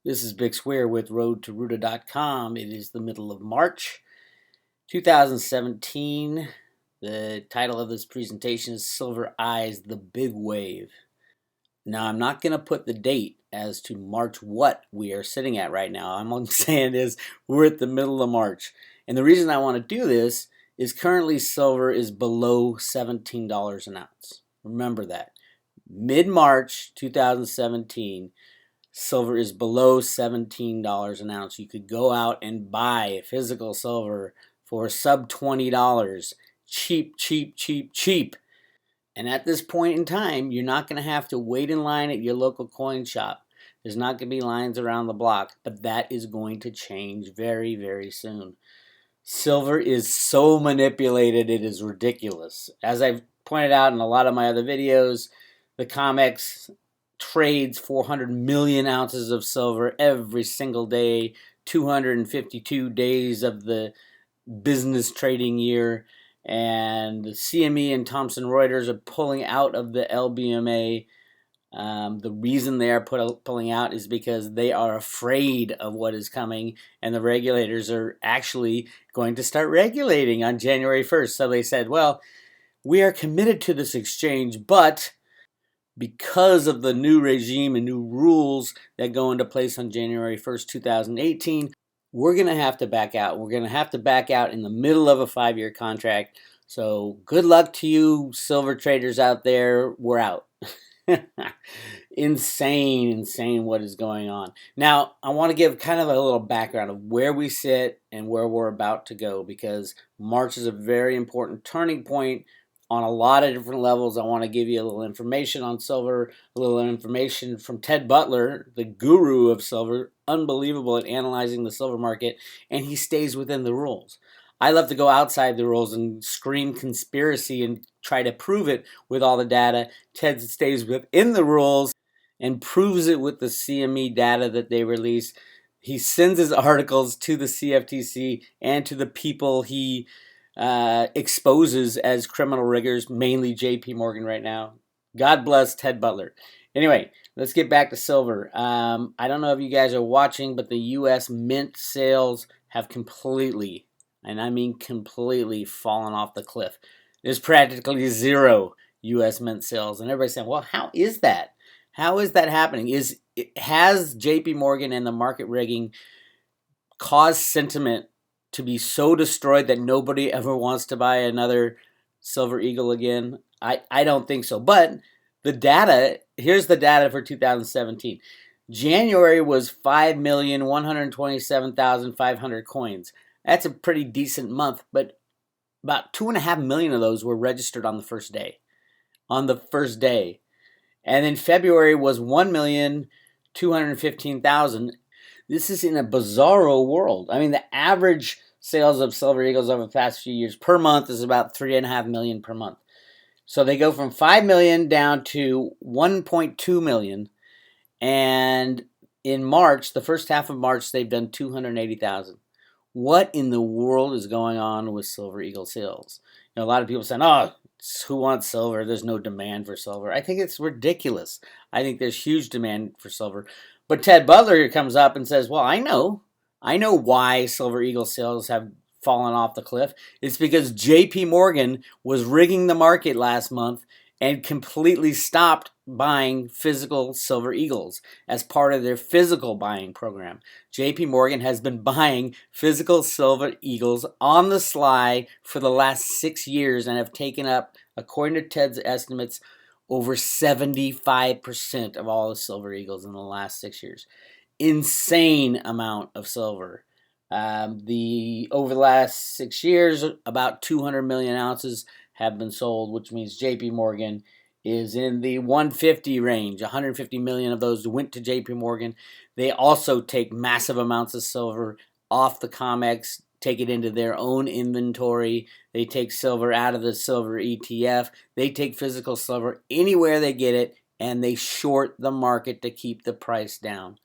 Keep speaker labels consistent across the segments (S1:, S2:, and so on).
S1: This is Bix Weir with roadtoruta.com. It is the middle of March 2017. The title of this presentation is Silver Eyes, the Big Wave. Now, I'm not going to put the date as to March what we are sitting at right now. I'm saying is we're at the middle of March. And the reason I want to do this is currently silver is below $17 an ounce. Remember that. Mid-March 2017, silver is below $17 an ounce. You could go out and buy physical silver for sub $20. Cheap, cheap, cheap, cheap. And at this point in time, you're not going to have to wait in line at your local coin shop. There's not going to be lines around the block, but that is going to change very, very soon. Silver is so manipulated, it is ridiculous. As I've pointed out in a lot of my other videos, the COMEX trades 400 million ounces of silver every single day, 252 days of the business trading year, and the CME and Thomson Reuters are pulling out of the LBMA. The reason they are pulling out is because they are afraid of what is coming, and the regulators are actually going to start regulating on January 1st. So they said, well, we are committed to this exchange, but because of the new regime and new rules that go into place on January 1st, 2018, we're going to have to back out. We're going to have to back out in the middle of a 5-year contract. So good luck to you silver traders out there. We're out. Insane what is going on. Now, I want to give kind of a little background of where we sit and where we're about to go, because March is a very important turning point on a lot of different levels. I want to give you a little information on silver, a little information from Ted Butler, the guru of silver, unbelievable at analyzing the silver market, and he stays within the rules. I love to go outside the rules and scream conspiracy and try to prove it with all the data. Ted stays within the rules and proves it with the CME data that they release. He sends his articles to the CFTC and to the people he exposes as criminal riggers, mainly JP Morgan right now. God bless Ted Butler. Anyway, let's get back to silver. I don't know if you guys are watching, but the U.S. mint sales have completely, and I mean completely, fallen off the cliff. There's practically zero U.S. mint sales. And everybody's saying, well, how is that? How is that happening? Has JP Morgan and the market rigging caused sentiment to be so destroyed that nobody ever wants to buy another Silver Eagle again? I don't think so. But the data, here's the data for 2017. January was 5,127,500 coins. That's a pretty decent month, but about 2.5 million of those were registered on the first day. On the first day. And then February was 1,215,000. This is in a bizarro world. I mean, the average sales of Silver Eagles over the past few years per month is about 3.5 million per month. So they go from 5 million down to 1.2 million. And in March, the first half of March, they've done 280,000. What in the world is going on with Silver Eagle sales? You know, a lot of people saying, oh, who wants silver? There's no demand for silver. I think it's ridiculous. I think there's huge demand for silver. But Ted Butler comes up and says, well, I know why Silver Eagle sales have fallen off the cliff. It's because JP Morgan was rigging the market last month and completely stopped buying physical Silver Eagles as part of their physical buying program. JP Morgan has been buying physical Silver Eagles on the sly for the last 6 years and have taken up, according to Ted's estimates, over 75% of all the Silver Eagles in the last 6 years. Insane amount of silver. Over the last 6 years, about 200 million ounces have been sold, which means JP Morgan is in the 150 range. 150 million of those went to JP Morgan. They also take massive amounts of silver off the COMEX, take it into their own inventory. They take silver out of the silver ETF. They take physical silver anywhere they get it, and they short the market to keep the price down.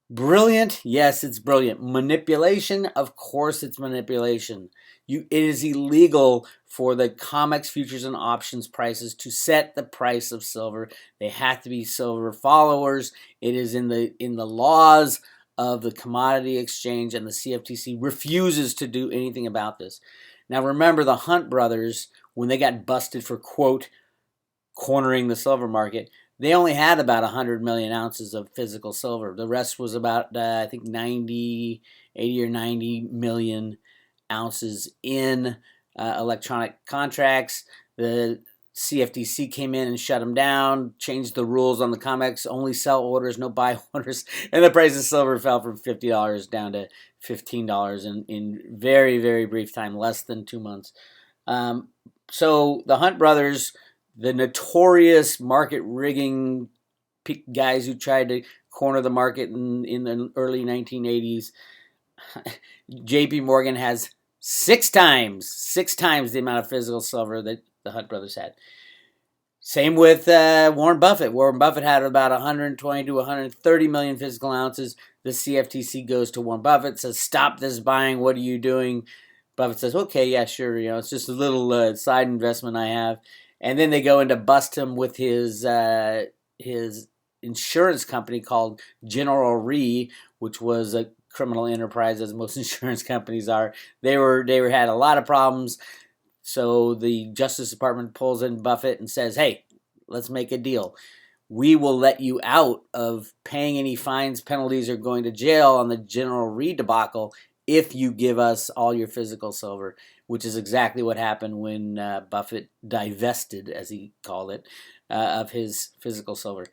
S1: Brilliant? Yes, it's brilliant. Manipulation? Of course it's manipulation. It is illegal for the COMEX futures and options prices to set the price of silver. They have to be silver followers. It is in the laws of the commodity exchange, and the CFTC refuses to do anything about this. Now remember, the Hunt brothers, when they got busted for, quote, cornering the silver market, they only had about 100 million ounces of physical silver. The rest was about, I think, 80 or 90 million ounces in electronic contracts. The CFTC came in and shut them down, changed the rules on the COMEX, only sell orders, no buy orders, and the price of silver fell from $50 down to $15 in very, very brief time, less than 2 months. So the Hunt brothers, the notorious market rigging guys who tried to corner the market in the early 1980s, JP Morgan has six times the amount of physical silver that the Hunt brothers had. Same with Warren Buffett. Warren Buffett had about 120 to 130 million physical ounces. The CFTC goes to Warren Buffett, says, "Stop this buying. What are you doing?" Buffett says, "Okay, yeah, sure. It's just a little side investment I have." And then they go in to bust him with his insurance company called General Re, which was a criminal enterprise, as most insurance companies are. They had a lot of problems. So the Justice Department pulls in Buffett and says, "Hey, let's make a deal. We will let you out of paying any fines, penalties, or going to jail on the General Re debacle if you give us all your physical silver," which is exactly what happened when Buffett divested, as he called it, of his physical silver.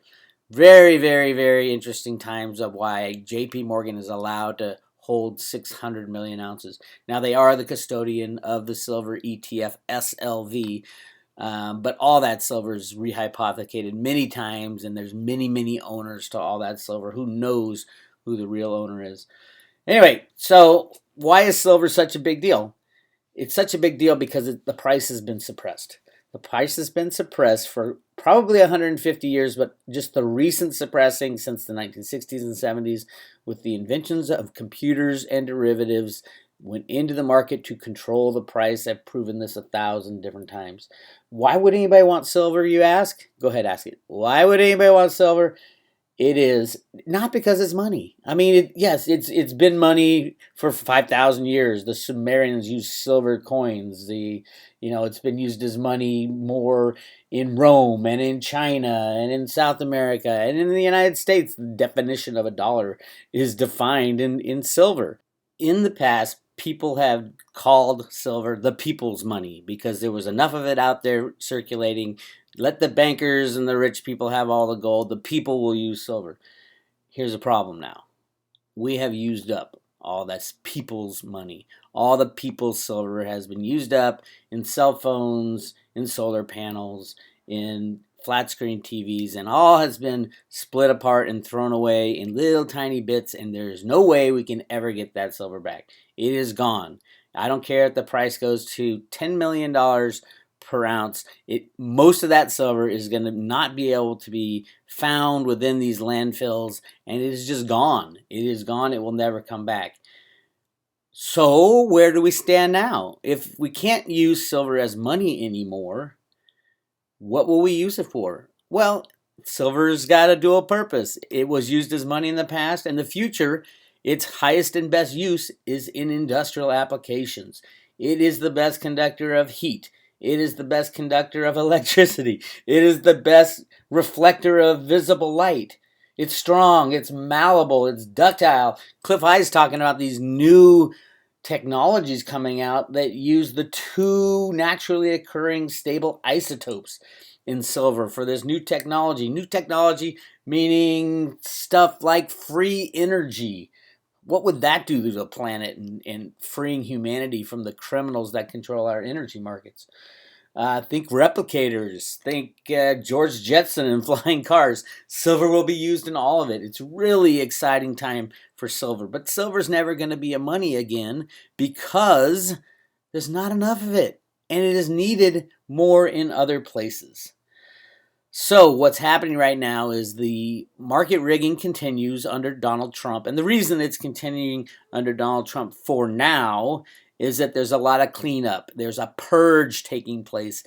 S1: Very, very, very interesting times of why JP Morgan is allowed to hold 600 million ounces. Now, they are the custodian of the silver ETF SLV, but all that silver is rehypothecated many times, and there's many, many owners to all that silver. Who knows who the real owner is? Anyway, so why is silver such a big deal? It's such a big deal because the price has been suppressed. The price has been suppressed for probably 150 years, but just the recent suppressing since the 1960s and 70s with the inventions of computers and derivatives went into the market to control the price. I've proven this 1,000 different times. Why would anybody want silver, you ask? Go ahead, ask it. Why would anybody want silver? It is not because it's money. I mean, yes, it's been money for 5,000 years. The Sumerians used silver coins. It's been used as money more in Rome and in China and in South America and in the United States. The definition of a dollar is defined in silver. In the past, people have called silver the people's money because there was enough of it out there circulating. Let the bankers and the rich people have all the gold. The people will use silver. Here's a problem now. We have used up all that's people's money. All the people's silver has been used up in cell phones, in solar panels, in flat screen TVs, and all has been split apart and thrown away in little tiny bits, and there is no way we can ever get that silver back. It is gone. I don't care if the price goes to $10 million per ounce. Most of that silver is going to not be able to be found within these landfills, and it is just gone. It is gone. It will never come back. So where do we stand now? If we can't use silver as money anymore, what will we use it for? Well, silver's got a dual purpose. It was used as money in the past, and the future, its highest and best use is in industrial applications. It is the best conductor of heat. It is the best conductor of electricity. It is the best reflector of visible light. It's strong, it's malleable, it's ductile. Cliff High's talking about these new technologies coming out that use the two naturally occurring stable isotopes in silver for this new technology. New technology meaning stuff like free energy. What would that do to the planet and freeing humanity from the criminals that control our energy markets? Think replicators. Think George Jetson and flying cars. Silver will be used in all of it. It's really exciting time for silver. But silver's never going to be a money again because there's not enough of it. And it is needed more in other places. So what's happening right now is the market rigging continues under Donald Trump. And the reason it's continuing under Donald Trump for now is that there's a lot of cleanup. There's a purge taking place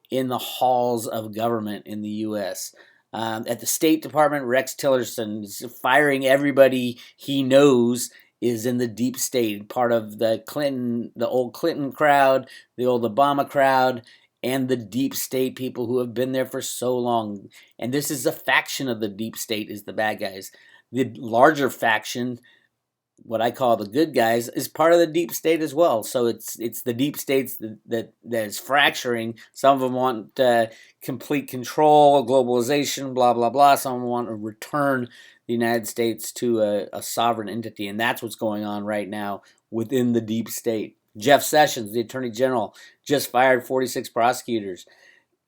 S1: in the halls of government in the U.S. At the State Department, Rex Tillerson is firing everybody he knows is in the deep state, part of the old Clinton crowd, the old Obama crowd, and the deep state people who have been there for so long. And this is a faction of the deep state is the bad guys. The larger faction, what I call the good guys, is part of the deep state as well. So it's the deep states that is fracturing. Some of them want complete control, globalization, blah blah blah. Some of them want to return the United States to a sovereign entity, and that's what's going on right now within the deep state. Jeff Sessions, the Attorney General, just fired 46 prosecutors.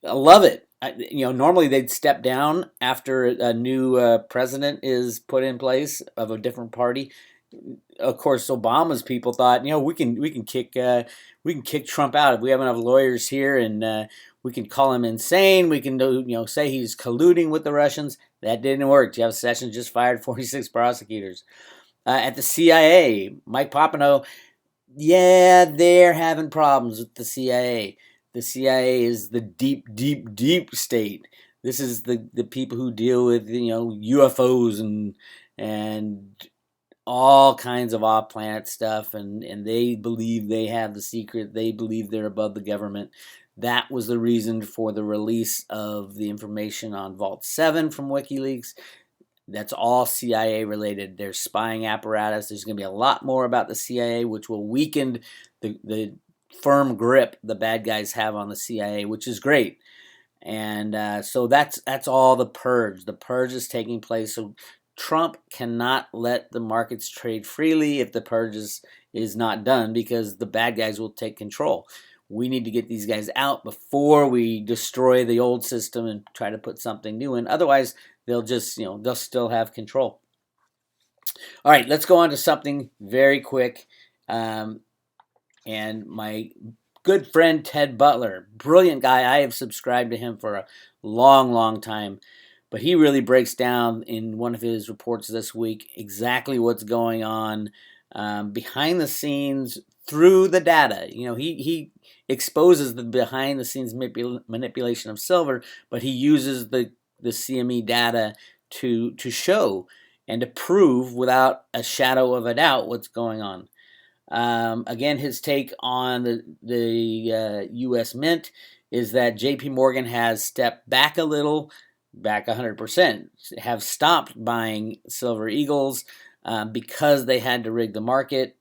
S1: I love it. Normally they'd step down after a new president is put in place of a different party. Of course, Obama's people thought, we can kick Trump out if we have enough lawyers here, and we can call him insane. We can say he's colluding with the Russians. That didn't work. Jeff Sessions just fired 46 prosecutors. At the CIA, Mike Pompeo, yeah, they're having problems with the CIA. The CIA is the deep, deep, deep state. This is the people who deal with UFOs and all kinds of off-planet stuff, and they believe they have the secret. They believe they're above the government. That was the reason for the release of the information on Vault 7 from WikiLeaks. That's all CIA related. There's spying apparatus. There's going to be a lot more about the CIA, which will weaken the firm grip the bad guys have on the CIA, which is great. And so that's all the purge. The purge is taking place. So Trump cannot let the markets trade freely if the purge is not done, because the bad guys will take control. We need to get these guys out before we destroy the old system and try to put something new in. Otherwise, they'll still have control. All right, let's go on to something very quick. And my good friend Ted Butler, brilliant guy. I have subscribed to him for a long, long time. But he really breaks down in one of his reports this week exactly what's going on behind the scenes through the data. He exposes the behind the scenes manipulation of silver, but he uses the CME data to show and to prove without a shadow of a doubt what's going on. Again, his take on the U.S. Mint is that J.P. Morgan has stepped back a little, back 100%, have stopped buying Silver Eagles because they had to rig the market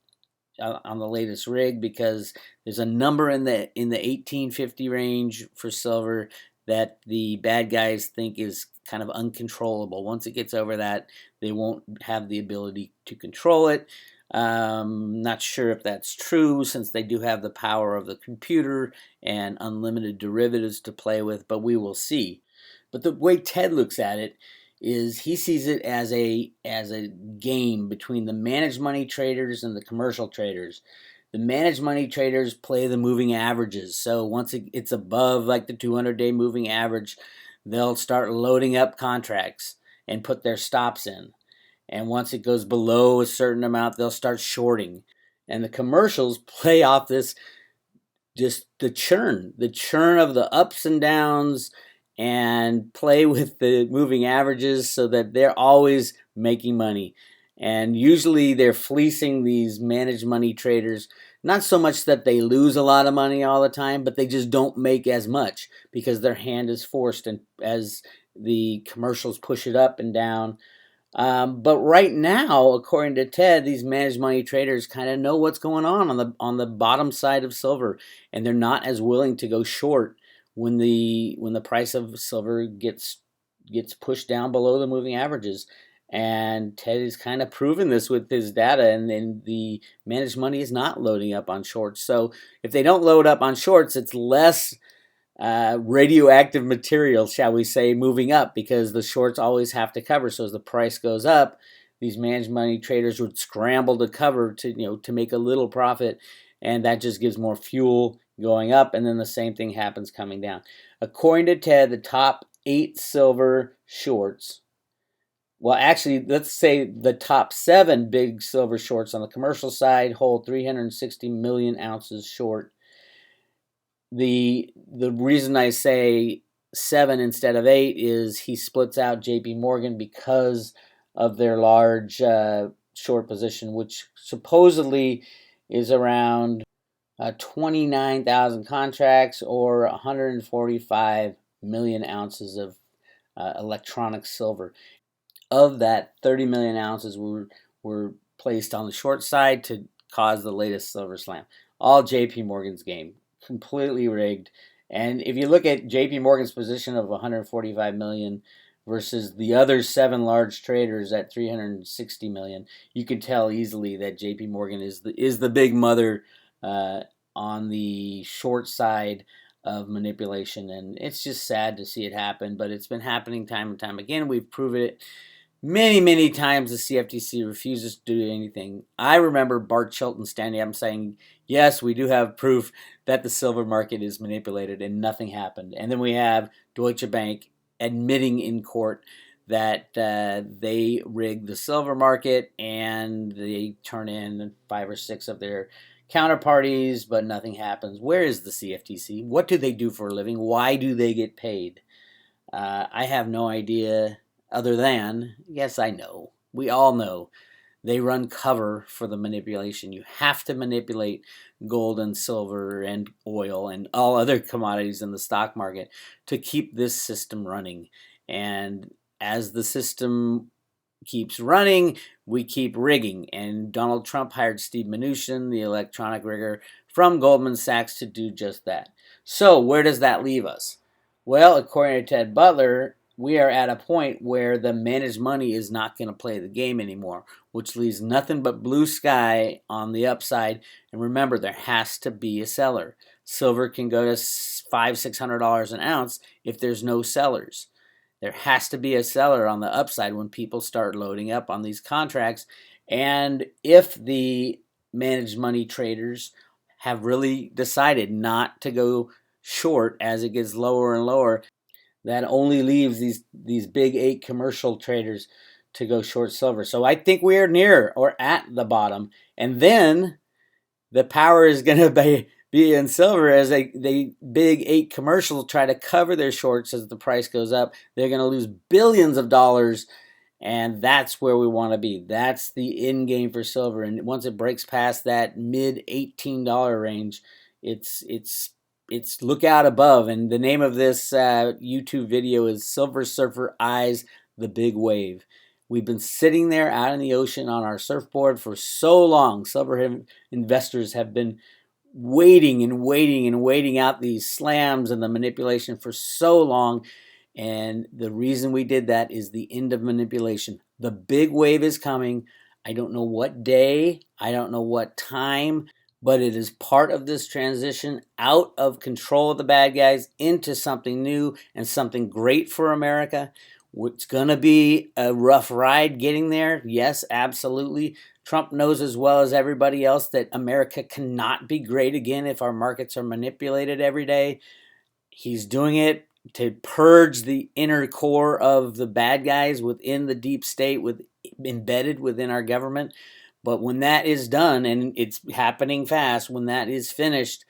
S1: on the latest rig, because there's a number in the 1850 range for silver that the bad guys think is kind of uncontrollable. Once it gets over that, they won't have the ability to control it. Not sure if that's true, since they do have the power of the computer and unlimited derivatives to play with, but we will see. But the way Ted looks at it is he sees it as a game between the managed money traders and the commercial traders. The managed money traders play the moving averages. So once it's above like the 200-day moving average, they'll start loading up contracts and put their stops in. And once it goes below a certain amount, they'll start shorting. And the commercials play off this, just the churn of the ups and downs, and play with the moving averages so that they're always making money. And usually they're fleecing these managed money traders, not so much that they lose a lot of money all the time, but they just don't make as much because their hand is forced, and as the commercials push it up and down. But right now, according to Ted, these managed money traders kind of know what's going on the bottom side of silver, and they're not as willing to go short when the price of silver gets pushed down below the moving averages. And Ted is kind of proven this with his data, and then the managed money is not loading up on shorts. So if they don't load up on shorts, it's less radioactive material, shall we say, moving up, because the shorts always have to cover. So as the price goes up, these managed money traders would scramble to cover to make a little profit, and that just gives more fuel going up, and then the same thing happens coming down. According to Ted, the top 8 silver shorts. Well, actually, let's say the top 7 big silver shorts on the commercial side hold 360 million ounces short. The reason I say 7 instead of 8 is he splits out J.P. Morgan because of their large short position, which supposedly is around 29,000 contracts or 145 million ounces of electronic silver. Of that, 30 million ounces were placed on the short side to cause the latest silver slam. All J.P. Morgan's game, completely rigged. And if you look at J.P. Morgan's position of 145 million versus the other 7 large traders at 360 million, you could tell easily that J.P. Morgan is the big mother on the short side of manipulation. And it's just sad to see it happen, but it's been happening time and time again. We've proven it many times. The CFTC refuses to do anything. I remember Bart Chilton standing up and saying, yes, we do have proof that the silver market is manipulated, and nothing happened. And then we have Deutsche Bank admitting in court that they rigged the silver market, and they turn in 5 or 6 of their counterparties, but nothing happens. Where is the CFTC? What do they do for a living? Why do they get paid? I have no idea, other than, yes, I know. We all know. They run cover for the manipulation. You have to manipulate gold and silver and oil and all other commodities in the stock market to keep this system running. And as the system keeps running, we keep rigging. And Donald Trump hired Steve Mnuchin, the electronic rigger from Goldman Sachs, to do just that. So where does that leave us? Well, according to Ted Butler, we are at a point where the managed money is not going to play the game anymore, which leaves nothing but blue sky on the upside. And remember, there has to be a seller. Silver can go to $500-600 an ounce if there's no sellers. There has to be a seller on the upside when people start loading up on these contracts. And if the managed money traders have really decided not to go short as it gets lower and lower, that only leaves these big 8 commercial traders to go short silver. So I think we are near or at the bottom. And then the power is going to be in silver as the big 8 commercial try to cover their shorts as the price goes up. They're going to lose billions of dollars, and that's where we want to be. That's the end game for silver. And once it breaks past that mid $18 range, it's look out above. And the name of this YouTube video is Silver Surfer Eyes the Big Wave. We've been sitting there out in the ocean on our surfboard for so long. Silver investors have been waiting out these slams and the manipulation for so long. And the reason we did that is the end of manipulation. The big wave is coming. I don't know what day, I don't know what time, but it is part of this transition out of control of the bad guys into something new and something great for America. It's going to be a rough ride getting there. Yes, absolutely. Trump knows as well as everybody else that America cannot be great again if our markets are manipulated every day. He's doing it to purge the inner core of the bad guys within the deep state, embedded within our government. But when that is done, and it's happening fast, when that is finished,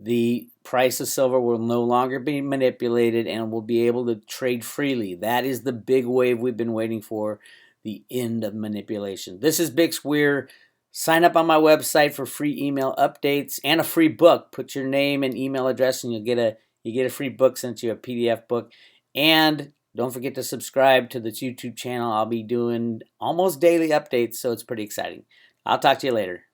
S1: the price of silver will no longer be manipulated and will be able to trade freely. That is the big wave we've been waiting for, the end of manipulation. This is Bix Weir. Sign up on my website for free email updates and a free book. Put your name and email address and you get a free book sent to you, a PDF book. And don't forget to subscribe to this YouTube channel. I'll be doing almost daily updates, so it's pretty exciting. I'll talk to you later.